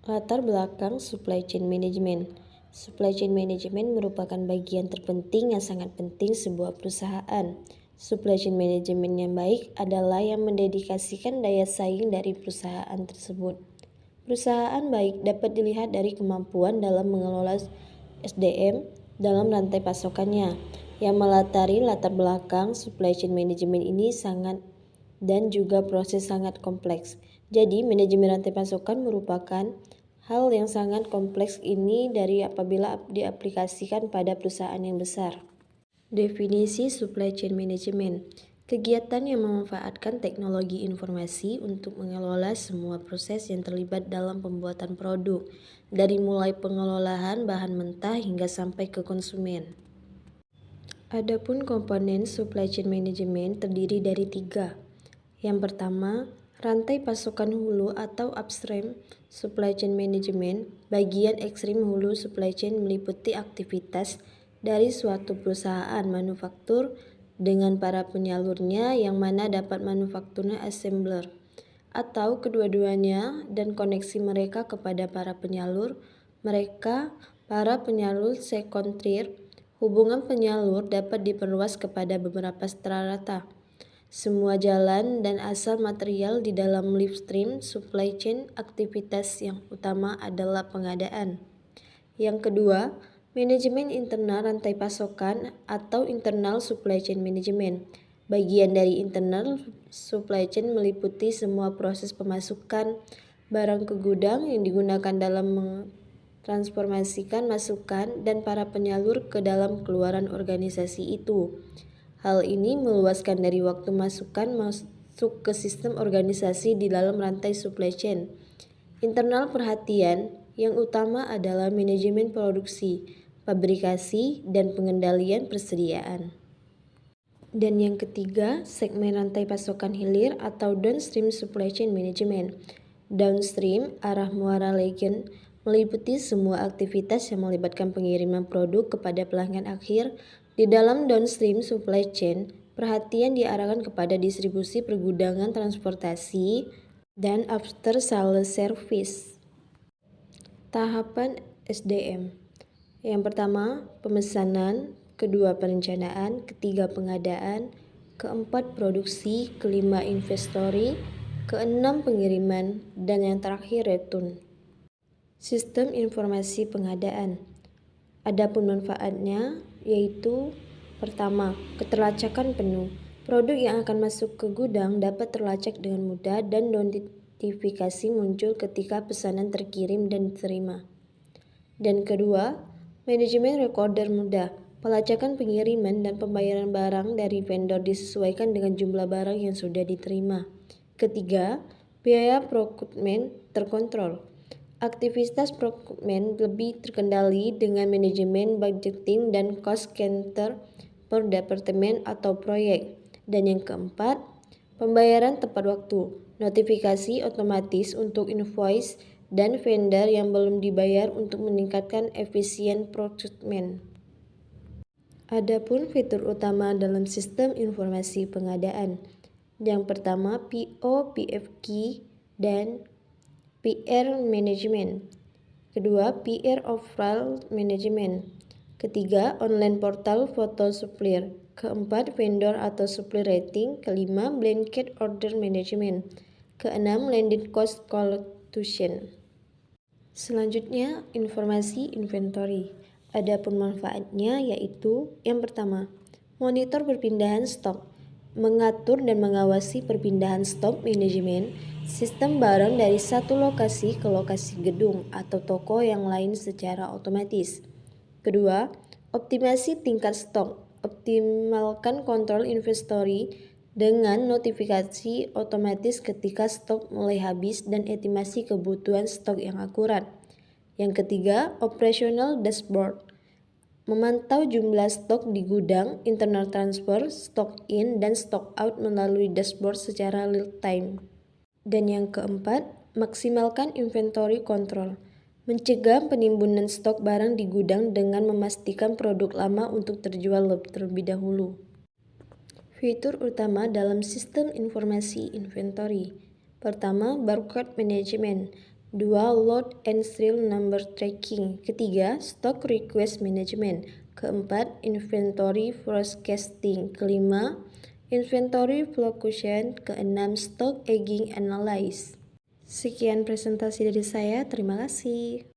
Latar belakang supply chain management. Supply chain management merupakan bagian terpenting yang sangat penting sebuah perusahaan. Supply chain management yang baik adalah yang mendedikasikan daya saing dari perusahaan tersebut. Perusahaan baik dapat dilihat dari kemampuan dalam mengelola SDM dalam rantai pasokannya. Yang melatari latar belakang supply chain management ini sangat dan juga proses sangat kompleks. Jadi, manajemen rantai pasokan merupakan hal yang sangat kompleks ini dari apabila diaplikasikan pada perusahaan yang besar. Definisi supply chain management. Kegiatan yang memanfaatkan teknologi informasi untuk mengelola semua proses yang terlibat dalam pembuatan produk, dari mulai pengelolaan bahan mentah hingga sampai ke konsumen. Adapun komponen supply chain management terdiri dari 3. Yang pertama, rantai pasokan hulu atau upstream supply chain management. Bagian ekstrim hulu supply chain meliputi aktivitas dari suatu perusahaan manufaktur dengan para penyalurnya yang mana dapat manufakturnya assembler atau kedua-duanya dan koneksi mereka kepada para penyalur mereka, para penyalur second tier. Hubungan penyalur dapat diperluas kepada beberapa strata. Semua jalan dan asal material di dalam live stream supply chain aktivitas yang utama adalah pengadaan. Yang kedua, manajemen internal rantai pasokan atau internal supply chain management. Bagian dari internal supply chain meliputi semua proses pemasukan barang ke gudang yang digunakan dalam mentransformasikan masukan dan para penyalur ke dalam keluaran organisasi itu. Hal ini meluaskan dari waktu masukan masuk ke sistem organisasi di dalam rantai supply chain. Internal perhatian yang utama adalah manajemen produksi, fabrikasi, dan pengendalian persediaan. Dan yang ketiga, segmen rantai pasokan hilir atau downstream supply chain management. Downstream, arah muara legend, meliputi semua aktivitas yang melibatkan pengiriman produk kepada pelanggan akhir. Di dalam downstream supply chain, perhatian diarahkan kepada distribusi, pergudangan, transportasi, dan after sales service. Tahapan SDM. Yang pertama, pemesanan, kedua perencanaan, ketiga pengadaan, keempat produksi, kelima inventory, keenam pengiriman, dan yang terakhir return. Sistem informasi pengadaan. Adapun manfaatnya yaitu pertama, keterlacakan penuh. Produk yang akan masuk ke gudang dapat terlacak dengan mudah dan notifikasi muncul ketika pesanan terkirim dan diterima. Dan kedua, manajemen recorder mudah. Pelacakan pengiriman dan pembayaran barang dari vendor disesuaikan dengan jumlah barang yang sudah diterima. Ketiga, biaya procurement terkontrol. Aktivitas procurement lebih terkendali dengan manajemen budgeting dan cost center per departemen atau proyek. Dan yang keempat, pembayaran tepat waktu. Notifikasi otomatis untuk invoice dan vendor yang belum dibayar untuk meningkatkan efisien procurement. Adapun fitur utama dalam sistem informasi pengadaan. Yang pertama, PO, PFQ, dan PR Management. Kedua, PR of File Management. Ketiga, online portal foto supplier. Keempat, vendor atau supplier rating. Kelima, blanket order management. Keenam, landed cost calculation. Selanjutnya, informasi inventory. Adapun manfaatnya yaitu yang pertama, monitor perpindahan stok, mengatur dan mengawasi perpindahan stok manajemen sistem barang dari satu lokasi ke lokasi gedung atau toko yang lain secara otomatis. Kedua, optimasi tingkat stok, optimalkan kontrol inventory dengan notifikasi otomatis ketika stok mulai habis dan estimasi kebutuhan stok yang akurat. Yang ketiga, operational dashboard, memantau jumlah stok di gudang, internal transfer, stock in, dan stock out melalui dashboard secara real time. Dan yang keempat, maksimalkan inventory control, mencegah penimbunan stok barang di gudang dengan memastikan produk lama untuk terjual terlebih dahulu. Fitur utama dalam sistem informasi inventory. Pertama, barcode management, Dua, load and serial number tracking. Ketiga, stock request management. Keempat, inventory forecasting. Kelima, inventory fluctuation. Keenam, stock aging analysis. Sekian presentasi dari saya, terima kasih.